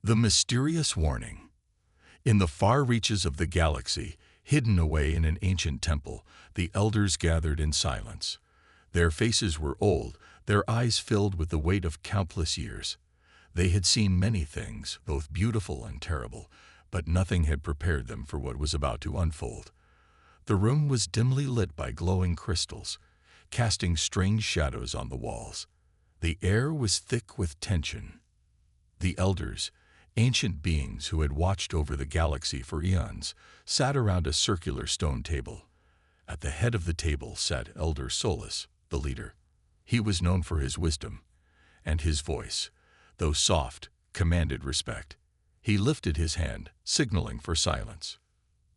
The mysterious warning. In the far reaches of the galaxy, hidden away in an ancient temple, the elders gathered in silence. Their faces were old, their eyes filled with the weight of countless years. They had seen many things, both beautiful and terrible, but nothing had prepared them for what was about to unfold. The room was dimly lit by glowing crystals, casting strange shadows on the walls. The air was thick with tension. The elders, ancient beings who had watched over the galaxy for eons, sat around a circular stone table. At the head of the table sat Elder Solus, the leader. He was known for his wisdom, and his voice, though soft, commanded respect. He lifted his hand, signaling for silence.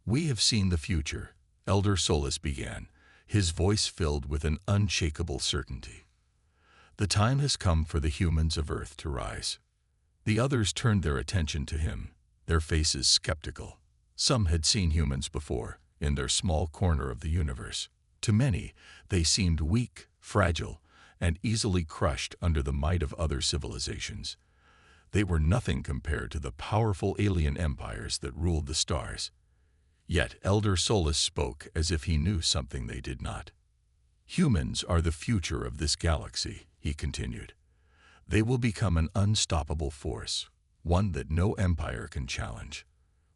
"We have seen the future," Elder Solus began, his voice filled with an unshakable certainty. "The time has come for the humans of Earth to rise." The others turned their attention to him, their faces skeptical. Some had seen humans before, in their small corner of the universe. To many, they seemed weak, fragile, and easily crushed under the might of other civilizations. They were nothing compared to the powerful alien empires that ruled the stars. Yet Elder Solus spoke as if he knew something they did not. "Humans are the future of this galaxy," he continued. "They will become an unstoppable force, one that no empire can challenge.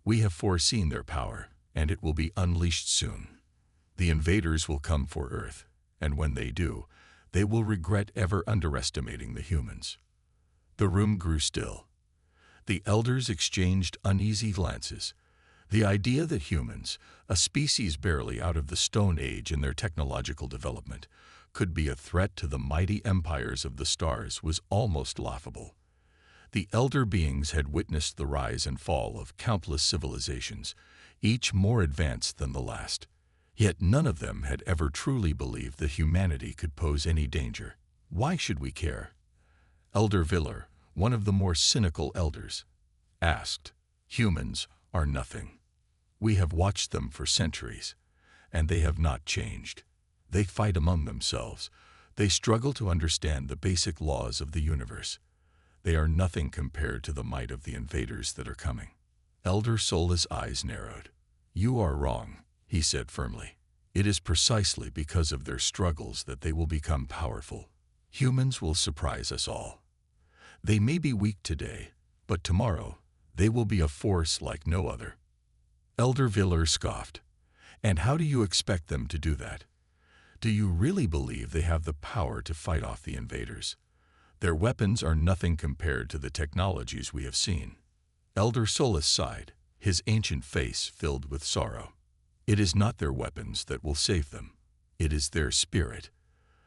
We have foreseen their power, and it will be unleashed soon. The invaders will come for Earth, and when they do, they will regret ever underestimating the humans." The room grew still. The elders exchanged uneasy glances. The idea that humans, a species barely out of the Stone Age in their technological development, could be a threat to the mighty empires of the stars was almost laughable. The elder beings had witnessed the rise and fall of countless civilizations, each more advanced than the last. Yet none of them had ever truly believed that humanity could pose any danger. "Why should we care?" Elder Viller, one of the more cynical elders, asked. "Humans are nothing. We have watched them for centuries, and they have not changed. They fight among themselves. They struggle to understand the basic laws of the universe. They are nothing compared to the might of the invaders that are coming." Elder Solus' eyes narrowed. "You are wrong," he said firmly. "It is precisely because of their struggles that they will become powerful. Humans will surprise us all. They may be weak today, but tomorrow they will be a force like no other." Elder Viller scoffed. "And how do you expect them to do that? Do you really believe they have the power to fight off the invaders? Their weapons are nothing compared to the technologies we have seen." Elder Solus sighed, his ancient face filled with sorrow. "It is not their weapons that will save them. It is their spirit,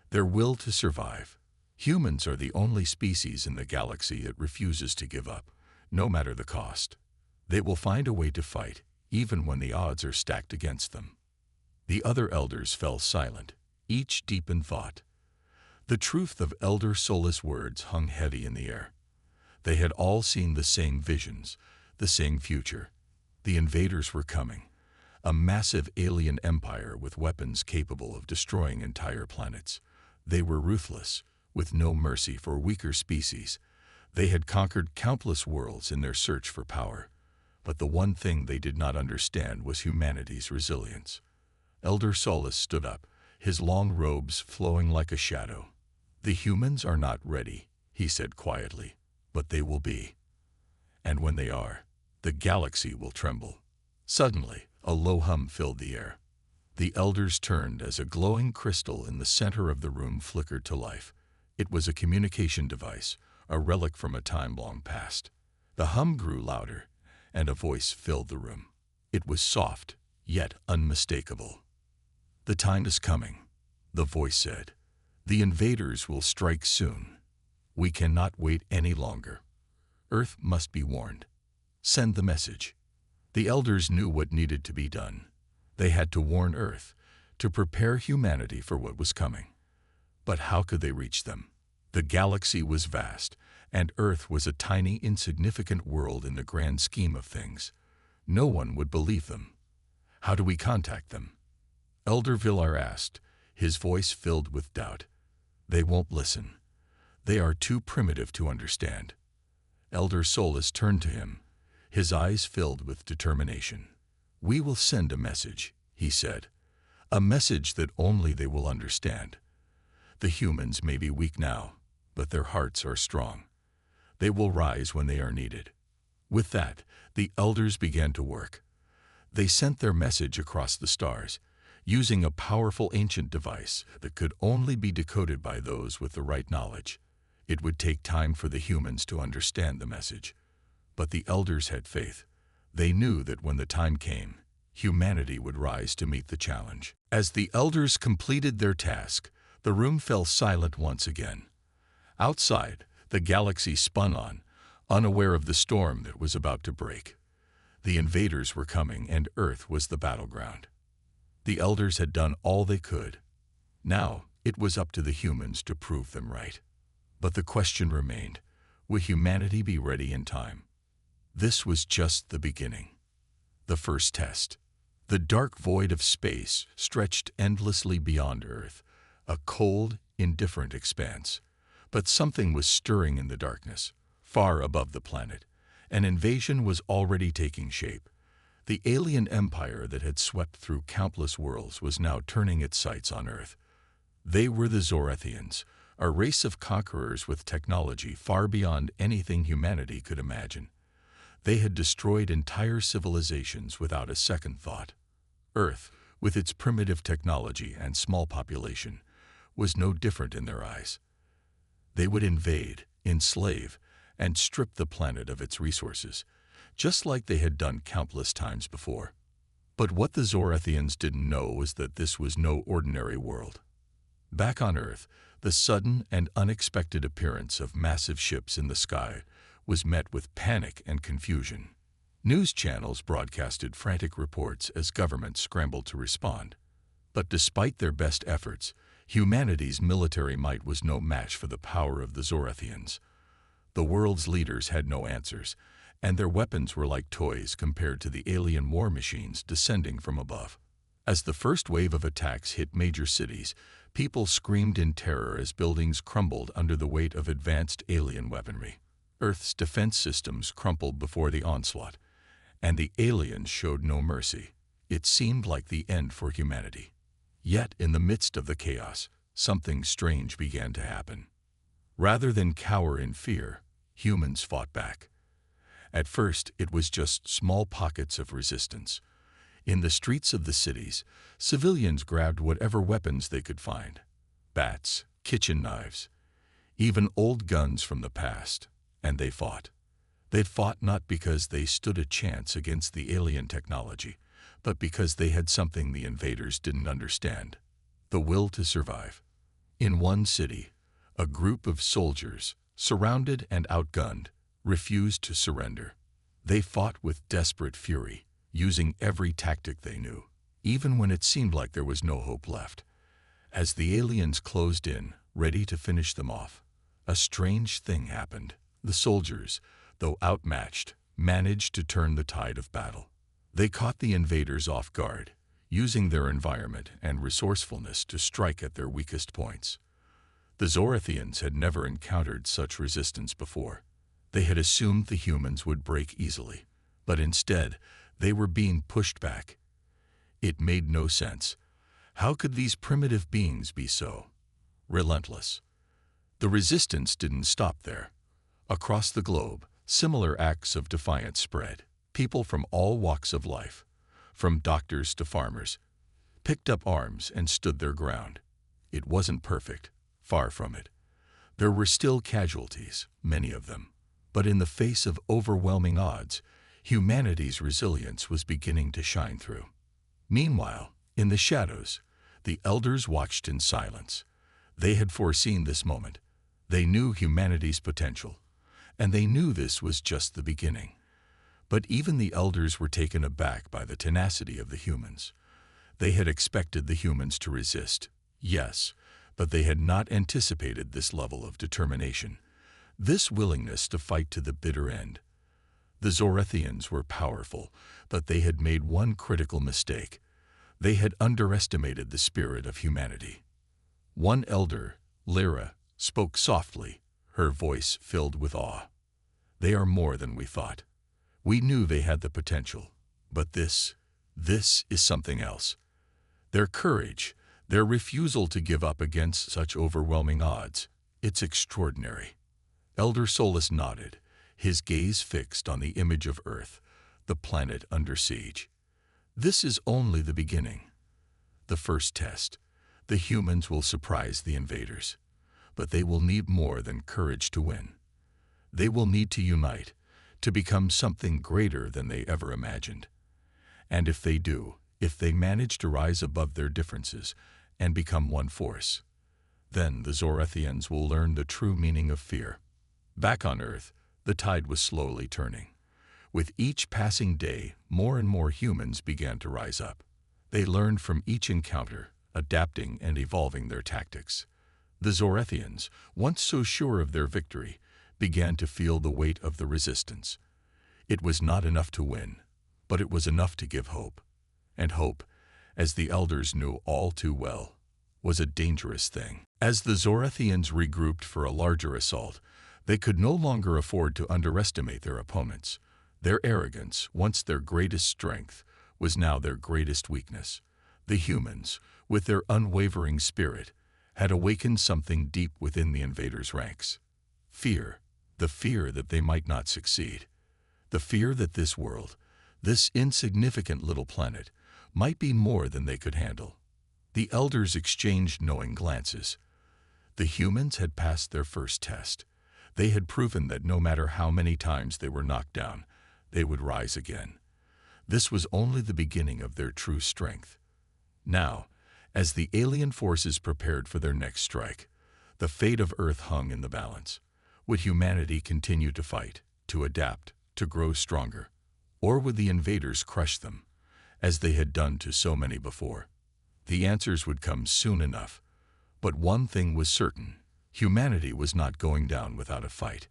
their will to survive. Humans are the only species in the galaxy that refuses to give up, no matter the cost. They will find a way to fight, even when the odds are stacked against them." The other elders fell silent, each deep in thought. The truth of Elder Solus' words hung heavy in the air. They had all seen the same visions, the same future. The invaders were coming, a massive alien empire with weapons capable of destroying entire planets. They were ruthless, with no mercy for weaker species. They had conquered countless worlds in their search for power. But the one thing they did not understand was humanity's resilience. Elder Solus stood up, his long robes flowing like a shadow. "The humans are not ready," he said quietly, "but they will be. And when they are, the galaxy will tremble." Suddenly, a low hum filled the air. The elders turned as a glowing crystal in the center of the room flickered to life. It was a communication device, a relic from a time long past. The hum grew louder, and a voice filled the room. It was soft, yet unmistakable. "The time is coming," the voice said. "The invaders will strike soon. We cannot wait any longer. Earth must be warned. Send the message." The elders knew what needed to be done. They had to warn Earth, to prepare humanity for what was coming. But how could they reach them? The galaxy was vast, and Earth was a tiny, insignificant world in the grand scheme of things. No one would believe them. "How do we contact them?" Elder Villar asked, his voice filled with doubt. "They won't listen. They are too primitive to understand." Elder Solus turned to him, his eyes filled with determination. "We will send a message," he said. "A message that only they will understand. The humans may be weak now, but their hearts are strong. They will rise when they are needed." With that, the elders began to work. They sent their message across the stars, using a powerful ancient device that could only be decoded by those with the right knowledge. It would take time for the humans to understand the message. But the elders had faith. They knew that when the time came, humanity would rise to meet the challenge. As the elders completed their task, the room fell silent once again. Outside, the galaxy spun on, unaware of the storm that was about to break. The invaders were coming, and Earth was the battleground. The elders had done all they could. Now, it was up to the humans to prove them right. But the question remained, would humanity be ready in time? This was just the beginning. The first test. The dark void of space stretched endlessly beyond Earth, a cold, indifferent expanse. But something was stirring in the darkness, far above the planet. An invasion was already taking shape. The alien empire that had swept through countless worlds was now turning its sights on Earth. They were the Zorathians, a race of conquerors with technology far beyond anything humanity could imagine. They had destroyed entire civilizations without a second thought. Earth, with its primitive technology and small population, was no different in their eyes. They would invade, enslave, and strip the planet of its resources, just like they had done countless times before. But what the Zorathians didn't know was that this was no ordinary world. Back on Earth, the sudden and unexpected appearance of massive ships in the sky was met with panic and confusion. News channels broadcasted frantic reports as governments scrambled to respond. But despite their best efforts, humanity's military might was no match for the power of the Zorathians. The world's leaders had no answers, and their weapons were like toys compared to the alien war machines descending from above. As the first wave of attacks hit major cities, people screamed in terror as buildings crumbled under the weight of advanced alien weaponry. Earth's defense systems crumpled before the onslaught, and the aliens showed no mercy. It seemed like the end for humanity. Yet, in the midst of the chaos, something strange began to happen. Rather than cower in fear, humans fought back. At first, it was just small pockets of resistance. In the streets of the cities, civilians grabbed whatever weapons they could find. Bats, kitchen knives, even old guns from the past, and they fought. They fought not because they stood a chance against the alien technology, but because they had something the invaders didn't understand: the will to survive. In one city, a group of soldiers, surrounded and outgunned, refused to surrender. They fought with desperate fury, using every tactic they knew, even when it seemed like there was no hope left. As the aliens closed in, ready to finish them off, a strange thing happened. The soldiers, though outmatched, managed to turn the tide of battle. They caught the invaders off guard, using their environment and resourcefulness to strike at their weakest points. The Zorathians had never encountered such resistance before. They had assumed the humans would break easily, but instead, they were being pushed back. It made no sense. How could these primitive beings be so relentless? The resistance didn't stop there. Across the globe, similar acts of defiance spread. People from all walks of life, from doctors to farmers, picked up arms and stood their ground. It wasn't perfect, far from it. There were still casualties, many of them. But in the face of overwhelming odds, humanity's resilience was beginning to shine through. Meanwhile, in the shadows, the elders watched in silence. They had foreseen this moment. They knew humanity's potential, and they knew this was just the beginning. But even the elders were taken aback by the tenacity of the humans. They had expected the humans to resist, yes, but they had not anticipated this level of determination, this willingness to fight to the bitter end. The Zorathians were powerful, but they had made one critical mistake. They had underestimated the spirit of humanity. One elder, Lyra, spoke softly, her voice filled with awe. They are more than we thought. We knew they had the potential, but this is something else. Their courage, their refusal to give up against such overwhelming odds, it's extraordinary. Elder Solus nodded, his gaze fixed on the image of Earth, the planet under siege. This is only the beginning. The first test. The humans will surprise the invaders, but they will need more than courage to win. They will need to unite, to become something greater than they ever imagined. And if they do, if they manage to rise above their differences and become one force, then the Zorathians will learn the true meaning of fear. Back on Earth, the tide was slowly turning. With each passing day, more and more humans began to rise up. They learned from each encounter, adapting and evolving their tactics. The Zorathians, once so sure of their victory, began to feel the weight of the resistance. It was not enough to win, but it was enough to give hope. And hope, as the elders knew all too well, was a dangerous thing. As the Zorathians regrouped for a larger assault, they could no longer afford to underestimate their opponents. Their arrogance, once their greatest strength, was now their greatest weakness. The humans, with their unwavering spirit, had awakened something deep within the invaders' ranks. Fear, the fear that they might not succeed. The fear that this world, this insignificant little planet, might be more than they could handle. The elders exchanged knowing glances. The humans had passed their first test. They had proven that no matter how many times they were knocked down, they would rise again. This was only the beginning of their true strength. Now, as the alien forces prepared for their next strike, the fate of Earth hung in the balance. Would humanity continue to fight, to adapt, to grow stronger? Or would the invaders crush them, as they had done to so many before? The answers would come soon enough. But one thing was certain: humanity was not going down without a fight.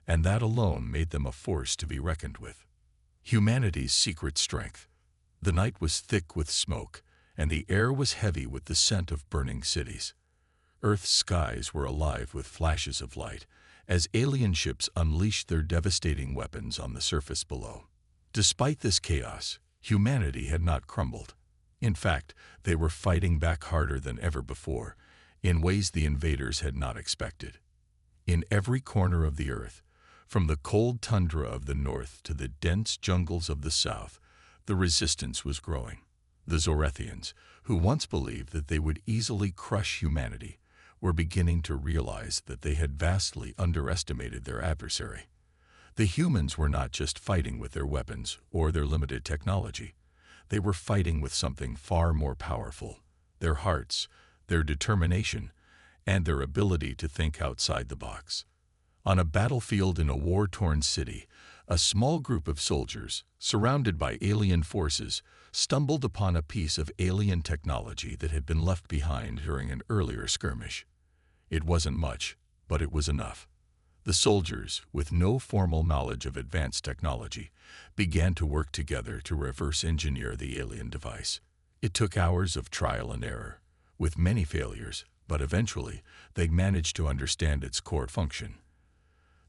And that alone made them a force to be reckoned with. Humanity's secret strength. The night was thick with smoke, and the air was heavy with the scent of burning cities. Earth's skies were alive with flashes of light, as alien ships unleashed their devastating weapons on the surface below. Despite this chaos, humanity had not crumbled. In fact, they were fighting back harder than ever before, in ways the invaders had not expected. In every corner of the Earth, from the cold tundra of the north to the dense jungles of the south, the resistance was growing. The Zorathians, who once believed that they would easily crush humanity, were beginning to realize that they had vastly underestimated their adversary. The humans were not just fighting with their weapons or their limited technology. They were fighting with something far more powerful: their hearts, their determination, and their ability to think outside the box. On a battlefield in a war-torn city, a small group of soldiers, surrounded by alien forces, stumbled upon a piece of alien technology that had been left behind during an earlier skirmish. It wasn't much, but it was enough. The soldiers, with no formal knowledge of advanced technology, began to work together to reverse engineer the alien device. It took hours of trial and error, with many failures, but eventually they managed to understand its core function.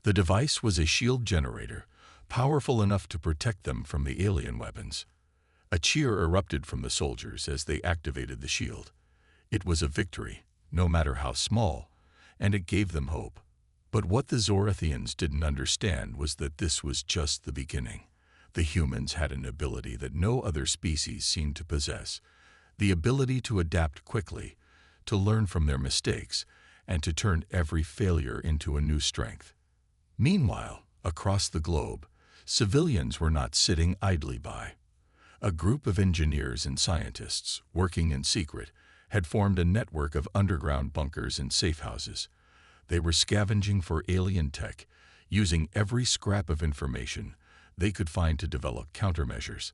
The device was a shield generator, powerful enough to protect them from the alien weapons. A cheer erupted from the soldiers as they activated the shield. It was a victory, no matter how small, and it gave them hope. But what the Zorathians didn't understand was that this was just the beginning. The humans had an ability that no other species seemed to possess: the ability to adapt quickly, to learn from their mistakes, and to turn every failure into a new strength. Meanwhile, across the globe, civilians were not sitting idly by. A group of engineers and scientists, working in secret, had formed a network of underground bunkers and safe houses. They were scavenging for alien tech, using every scrap of information they could find to develop countermeasures.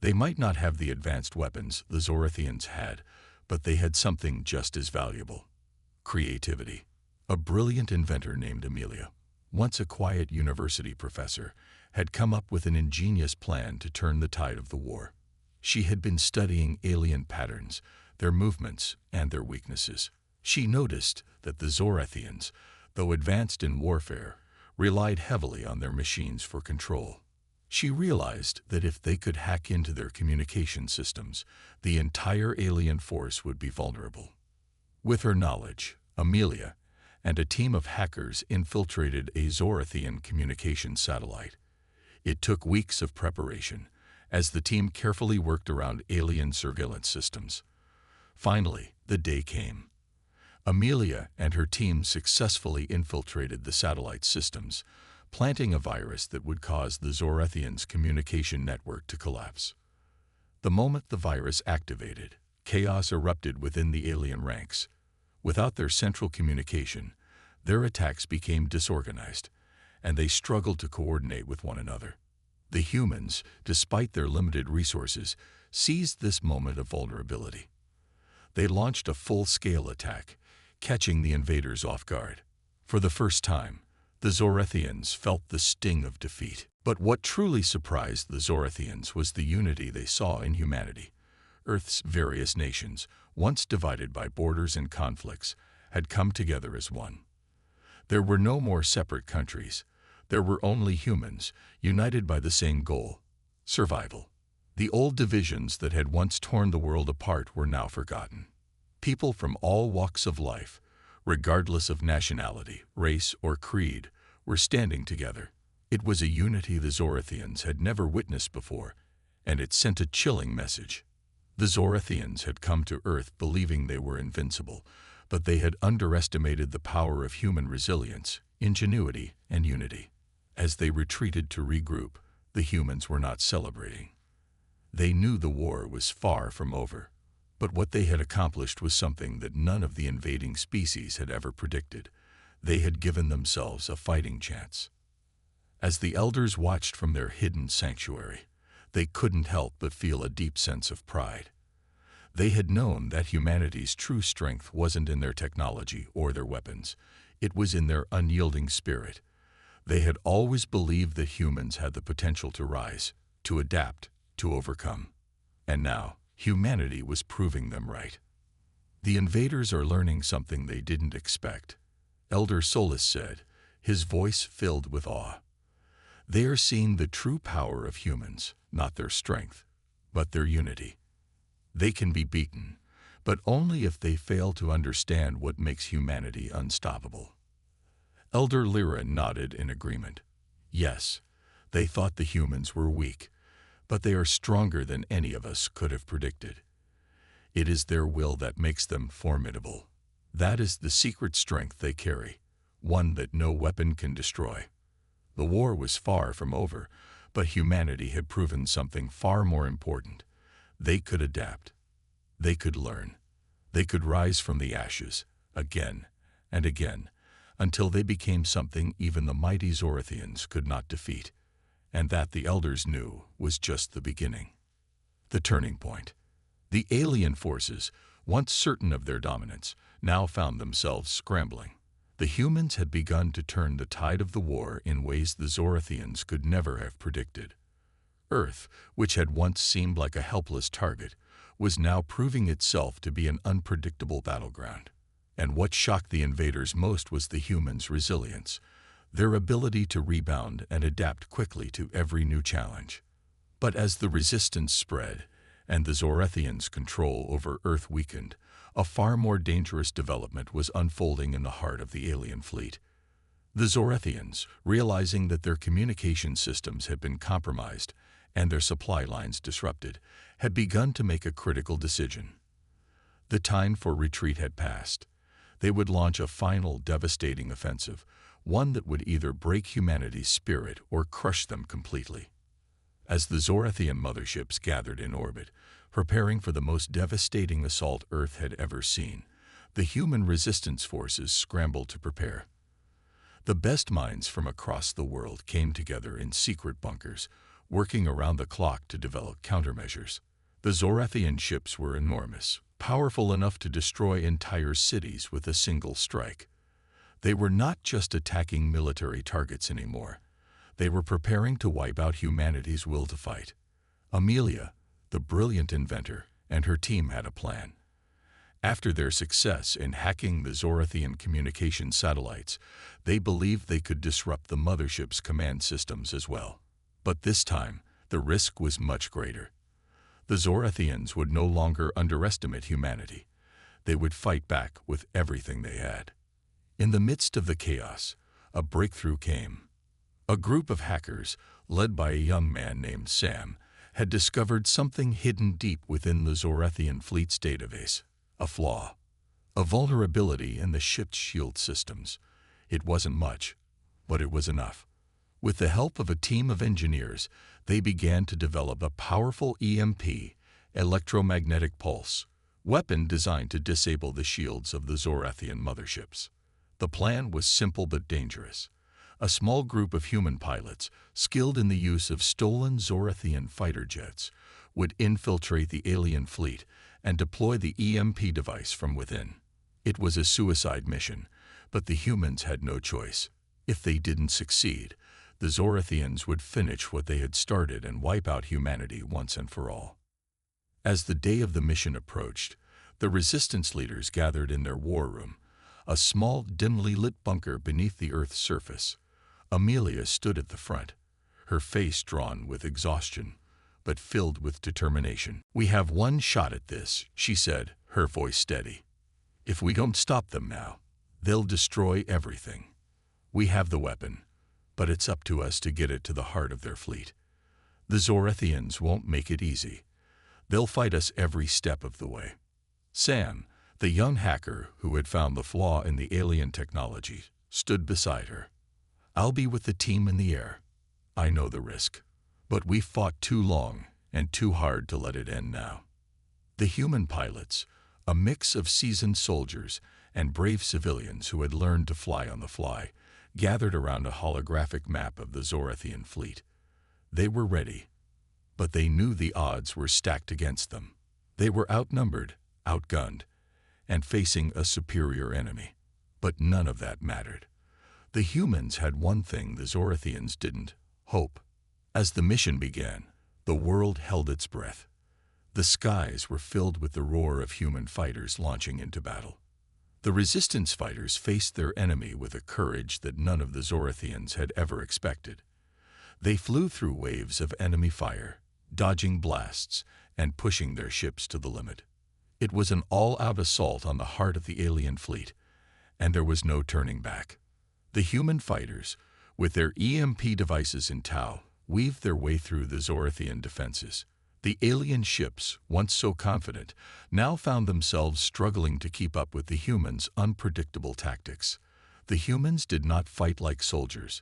They might not have the advanced weapons the Zorathians had, but they had something just as valuable: creativity. A brilliant inventor named Amelia, once a quiet university professor, had come up with an ingenious plan to turn the tide of the war. She had been studying alien patterns, their movements, and their weaknesses. She noticed that the Zorathians, though advanced in warfare, relied heavily on their machines for control. She realized that if they could hack into their communication systems, the entire alien force would be vulnerable. With her knowledge, Amelia and a team of hackers infiltrated a Zorathian communication satellite. It took weeks of preparation, as the team carefully worked around alien surveillance systems. Finally, the day came. Amelia and her team successfully infiltrated the satellite systems, planting a virus that would cause the Zorathians' communication network to collapse. The moment the virus activated, chaos erupted within the alien ranks. Without their central communication, their attacks became disorganized, and they struggled to coordinate with one another. The humans, despite their limited resources, seized this moment of vulnerability. They launched a full-scale attack, catching the invaders off guard. For the first time, the Zorathians felt the sting of defeat. But what truly surprised the Zorathians was the unity they saw in humanity. Earth's various nations, once divided by borders and conflicts, had come together as one. There were no more separate countries. There were only humans, united by the same goal: survival. The old divisions that had once torn the world apart were now forgotten. People from all walks of life, regardless of nationality, race, or creed, were standing together. It was a unity the Zorathians had never witnessed before, and it sent a chilling message. The Zorathians had come to Earth believing they were invincible, but they had underestimated the power of human resilience, ingenuity, and unity. As they retreated to regroup, the humans were not celebrating. They knew the war was far from over, but what they had accomplished was something that none of the invading species had ever predicted. They had given themselves a fighting chance. As the elders watched from their hidden sanctuary, they couldn't help but feel a deep sense of pride. They had known that humanity's true strength wasn't in their technology or their weapons. It was in their unyielding spirit. They had always believed that humans had the potential to rise, to adapt, to overcome. And now, humanity was proving them right. The invaders are learning something they didn't expect, Elder Solis said, his voice filled with awe. They are seeing the true power of humans, not their strength, but their unity. They can be beaten, but only if they fail to understand what makes humanity unstoppable. Elder Lyra nodded in agreement. Yes, they thought the humans were weak, but they are stronger than any of us could have predicted. It is their will that makes them formidable. That is the secret strength they carry, one that no weapon can destroy. The war was far from over, but humanity had proven something far more important. They could adapt. They could learn. They could rise from the ashes, again and again, until they became something even the mighty Zorathians could not defeat. And that, the elders knew, was just the beginning. The turning point. The alien forces, once certain of their dominance, now found themselves scrambling. The humans had begun to turn the tide of the war in ways the Zorathians could never have predicted. Earth, which had once seemed like a helpless target, was now proving itself to be an unpredictable battleground. And what shocked the invaders most was the humans' resilience, their ability to rebound and adapt quickly to every new challenge. But as the resistance spread, and the Zorathians' control over Earth weakened, a far more dangerous development was unfolding in the heart of the alien fleet. The Zorathians, realizing that their communication systems had been compromised and their supply lines disrupted, had begun to make a critical decision. The time for retreat had passed. They would launch a final devastating offensive, one that would either break humanity's spirit or crush them completely. As the Zorathian motherships gathered in orbit, preparing for the most devastating assault Earth had ever seen, the human resistance forces scrambled to prepare. The best minds from across the world came together in secret bunkers, working around the clock to develop countermeasures. The Zorathian ships were enormous, powerful enough to destroy entire cities with a single strike. They were not just attacking military targets anymore. They were preparing to wipe out humanity's will to fight. Amelia, the brilliant inventor, and her team had a plan. After their success in hacking the Zorathian communication satellites, they believed they could disrupt the mothership's command systems as well. But this time, the risk was much greater. The Zorathians would no longer underestimate humanity. They would fight back with everything they had. In the midst of the chaos, a breakthrough came. A group of hackers, led by a young man named Sam, had discovered something hidden deep within the Zorathian fleet's database. A flaw. A vulnerability in the ship's shield systems. It wasn't much, but it was enough. With the help of a team of engineers, they began to develop a powerful EMP, electromagnetic pulse, weapon designed to disable the shields of the Zorathian motherships. The plan was simple but dangerous. A small group of human pilots, skilled in the use of stolen Zorathian fighter jets, would infiltrate the alien fleet and deploy the EMP device from within. It was a suicide mission, but the humans had no choice. If they didn't succeed, the Zorathians would finish what they had started and wipe out humanity once and for all. As the day of the mission approached, the resistance leaders gathered in their war room, a small, dimly lit bunker beneath the Earth's surface. Amelia stood at the front, her face drawn with exhaustion, but filled with determination. "We have one shot at this," she said, her voice steady. "If we don't stop them now, they'll destroy everything. We have the weapon, but it's up to us to get it to the heart of their fleet. The Zorathians won't make it easy. They'll fight us every step of the way." Sam, the young hacker who had found the flaw in the alien technology, stood beside her. "I'll be with the team in the air. I know the risk, but we've fought too long and too hard to let it end now." The human pilots, a mix of seasoned soldiers and brave civilians who had learned to fly on the fly, gathered around a holographic map of the Zorathian fleet. They were ready, but they knew the odds were stacked against them. They were outnumbered, outgunned, and facing a superior enemy. But none of that mattered. The humans had one thing the Zorathians didn't: hope. As the mission began, the world held its breath. The skies were filled with the roar of human fighters launching into battle. The resistance fighters faced their enemy with a courage that none of the Zorathians had ever expected. They flew through waves of enemy fire, dodging blasts and pushing their ships to the limit. It was an all-out assault on the heart of the alien fleet, and there was no turning back. The human fighters, with their EMP devices in tow, weaved their way through the Zorathian defenses. The alien ships, once so confident, now found themselves struggling to keep up with the humans' unpredictable tactics. The humans did not fight like soldiers.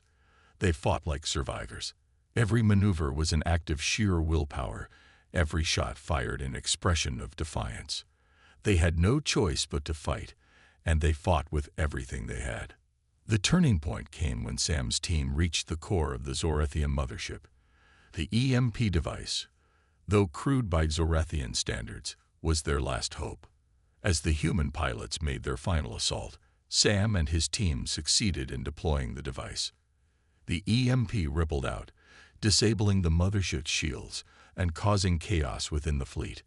They fought like survivors. Every maneuver was an act of sheer willpower, every shot fired an expression of defiance. They had no choice but to fight, and they fought with everything they had. The turning point came when Sam's team reached the core of the Zorathian mothership. The EMP device, though crude by Zorathian standards, was their last hope. As the human pilots made their final assault, Sam and his team succeeded in deploying the device. The EMP rippled out, disabling the mothership's shields and causing chaos within the fleet.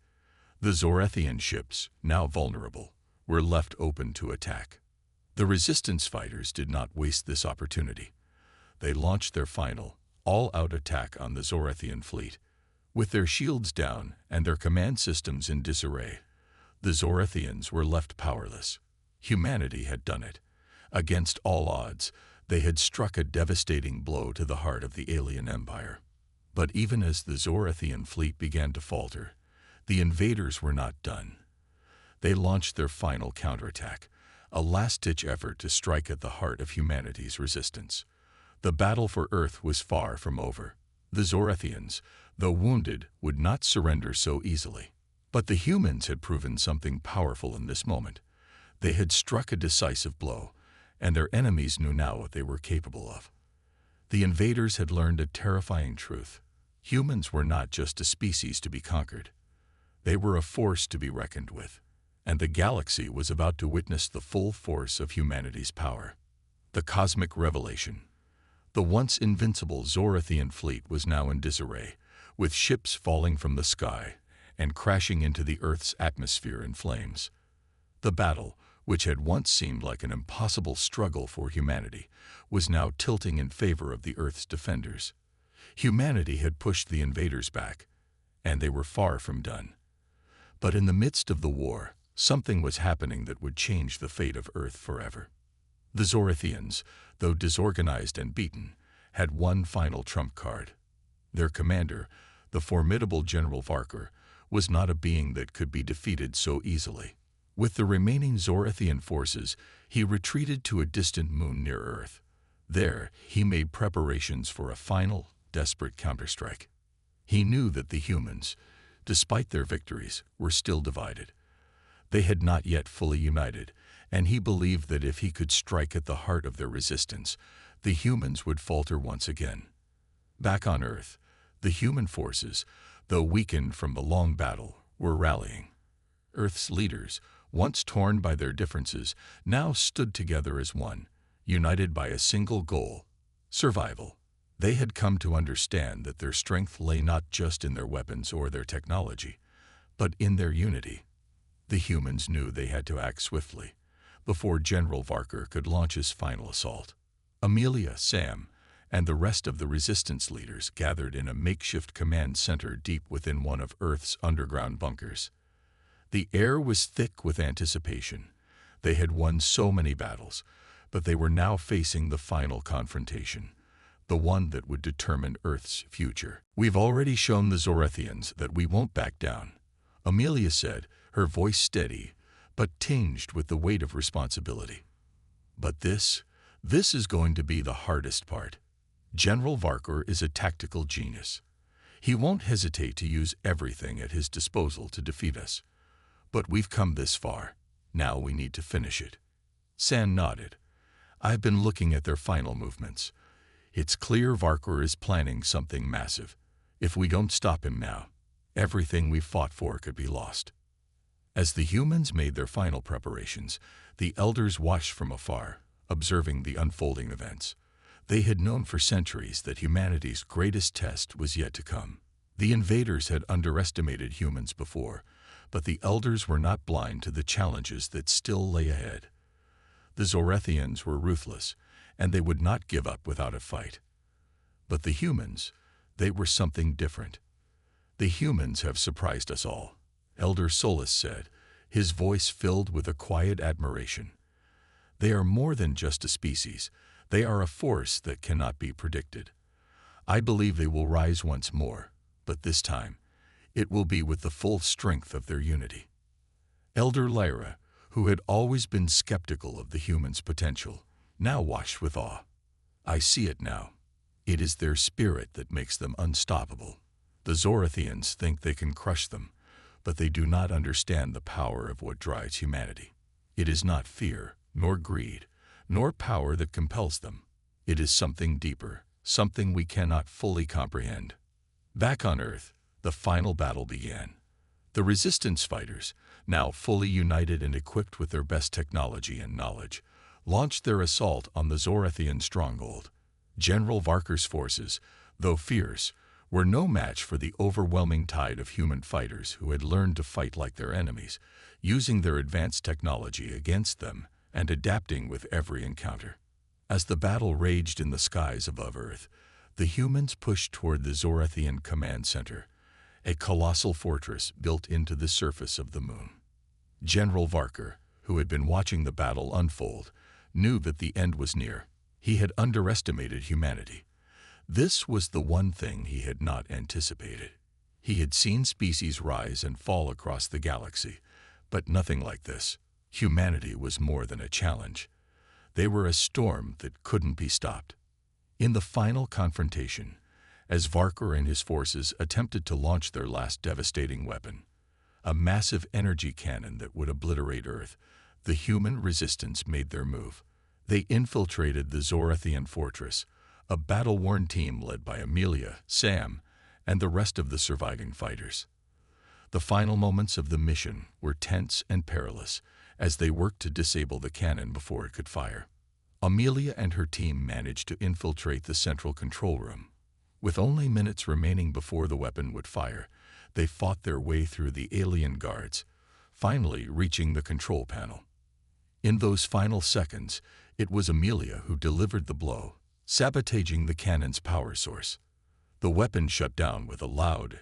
The Zorathian ships, now vulnerable, were left open to attack. The resistance fighters did not waste this opportunity. They launched their final, all-out attack on the Zorathian fleet. With their shields down and their command systems in disarray, the Zorathians were left powerless. Humanity had done it. Against all odds, they had struck a devastating blow to the heart of the alien empire. But even as the Zorathian fleet began to falter, the invaders were not done. They launched their final counterattack, a last-ditch effort to strike at the heart of humanity's resistance. The battle for Earth was far from over. The Zorathians, though wounded, would not surrender so easily. But the humans had proven something powerful in this moment. They had struck a decisive blow, and their enemies knew now what they were capable of. The invaders had learned a terrifying truth. Humans were not just a species to be conquered. They were a force to be reckoned with, and the galaxy was about to witness the full force of humanity's power. The cosmic revelation. The once invincible Zorathian fleet was now in disarray, with ships falling from the sky and crashing into the Earth's atmosphere in flames. The battle, which had once seemed like an impossible struggle for humanity, was now tilting in favor of the Earth's defenders. Humanity had pushed the invaders back, and they were far from done. But in the midst of the war, something was happening that would change the fate of Earth forever. The Zorathians, though disorganized and beaten, had one final trump card. Their commander, the formidable General Varker, was not a being that could be defeated so easily. With the remaining Zorathian forces, he retreated to a distant moon near Earth. There, he made preparations for a final, desperate counterstrike. He knew that the humans, despite their victories, were still divided. They had not yet fully united, and he believed that if he could strike at the heart of their resistance, the humans would falter once again. Back on Earth, the human forces, though weakened from the long battle, were rallying. Earth's leaders, once torn by their differences, now stood together as one, united by a single goal: survival. They had come to understand that their strength lay not just in their weapons or their technology, but in their unity. The humans knew they had to act swiftly, before General Varker could launch his final assault. Amelia, Sam, and the rest of the resistance leaders gathered in a makeshift command center deep within one of Earth's underground bunkers. The air was thick with anticipation. They had won so many battles, but they were now facing the final confrontation, the one that would determine Earth's future. "We've already shown the Zorathians that we won't back down," Amelia said, her voice steady, but tinged with the weight of responsibility. "But this is going to be the hardest part. General Varker is a tactical genius. He won't hesitate to use everything at his disposal to defeat us. But we've come this far. Now we need to finish it." Sam nodded. "I've been looking at their final movements. It's clear Varker is planning something massive. If we don't stop him now, everything we've fought for could be lost." As the humans made their final preparations, the elders watched from afar, observing the unfolding events. They had known for centuries that humanity's greatest test was yet to come. The invaders had underestimated humans before, but the elders were not blind to the challenges that still lay ahead. The Zorathians were ruthless, and they would not give up without a fight. But the humans, they were something different. "The humans have surprised us all," Elder Solus said, his voice filled with a quiet admiration. "They are more than just a species. They are a force that cannot be predicted. I believe they will rise once more, but this time, it will be with the full strength of their unity." Elder Lyra, who had always been skeptical of the humans' potential, now watched with awe. "I see it now. It is their spirit that makes them unstoppable. The Zorathians think they can crush them, but they do not understand the power of what drives humanity. It is not fear, nor greed, nor power that compels them. It is something deeper, something we cannot fully comprehend." Back on Earth, the final battle began. The resistance fighters, now fully united and equipped with their best technology and knowledge, launched their assault on the Zorathian stronghold. General Varker's forces, though fierce, were no match for the overwhelming tide of human fighters who had learned to fight like their enemies, using their advanced technology against them and adapting with every encounter. As the battle raged in the skies above Earth, the humans pushed toward the Zorathian command center, a colossal fortress built into the surface of the moon. General Varker, who had been watching the battle unfold, knew that the end was near. He had underestimated humanity. This was the one thing he had not anticipated. He had seen species rise and fall across the galaxy, but nothing like this. Humanity was more than a challenge. They were a storm that couldn't be stopped. In the final confrontation, as Varker and his forces attempted to launch their last devastating weapon, a massive energy cannon that would obliterate Earth, the human resistance made their move. They infiltrated the Zorathian fortress, a battle-worn team led by Amelia, Sam, and the rest of the surviving fighters. The final moments of the mission were tense and perilous as they worked to disable the cannon before it could fire. Amelia and her team managed to infiltrate the central control room. With only minutes remaining before the weapon would fire, they fought their way through the alien guards, finally reaching the control panel. In those final seconds, it was Amelia who delivered the blow, sabotaging the cannon's power source. The weapon shut down with a loud,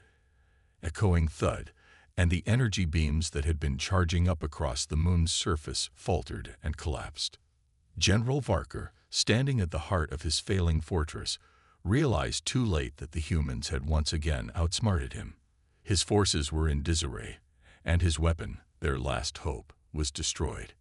echoing thud, and the energy beams that had been charging up across the moon's surface faltered and collapsed. General Varker, standing at the heart of his failing fortress, realized too late that the humans had once again outsmarted him. His forces were in disarray, and his weapon, their last hope, was destroyed.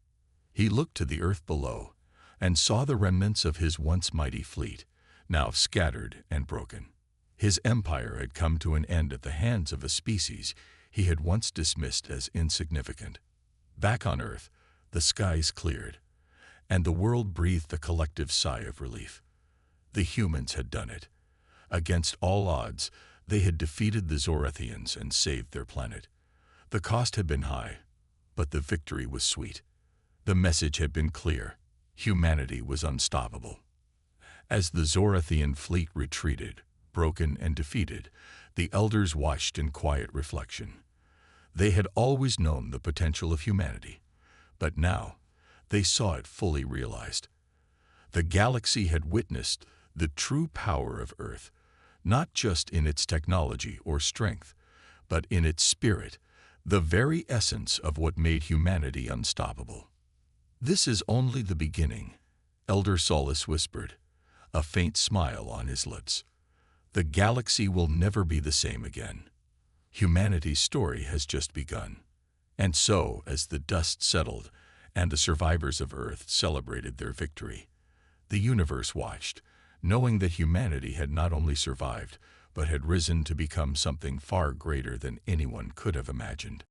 He looked to the earth below and saw the remnants of his once mighty fleet, now scattered and broken. His empire had come to an end at the hands of a species he had once dismissed as insignificant. Back on Earth, the skies cleared, and the world breathed a collective sigh of relief. The humans had done it. Against all odds, they had defeated the Zorathians and saved their planet. The cost had been high, but the victory was sweet. The message had been clear. Humanity was unstoppable. As the Zorathian fleet retreated, broken and defeated, the elders watched in quiet reflection. They had always known the potential of humanity, but now they saw it fully realized. The galaxy had witnessed the true power of Earth, not just in its technology or strength, but in its spirit, the very essence of what made humanity unstoppable. "This is only the beginning," Elder Solace whispered, a faint smile on his lips. "The galaxy will never be the same again. Humanity's story has just begun." And so, as the dust settled and the survivors of Earth celebrated their victory, the universe watched, knowing that humanity had not only survived, but had risen to become something far greater than anyone could have imagined.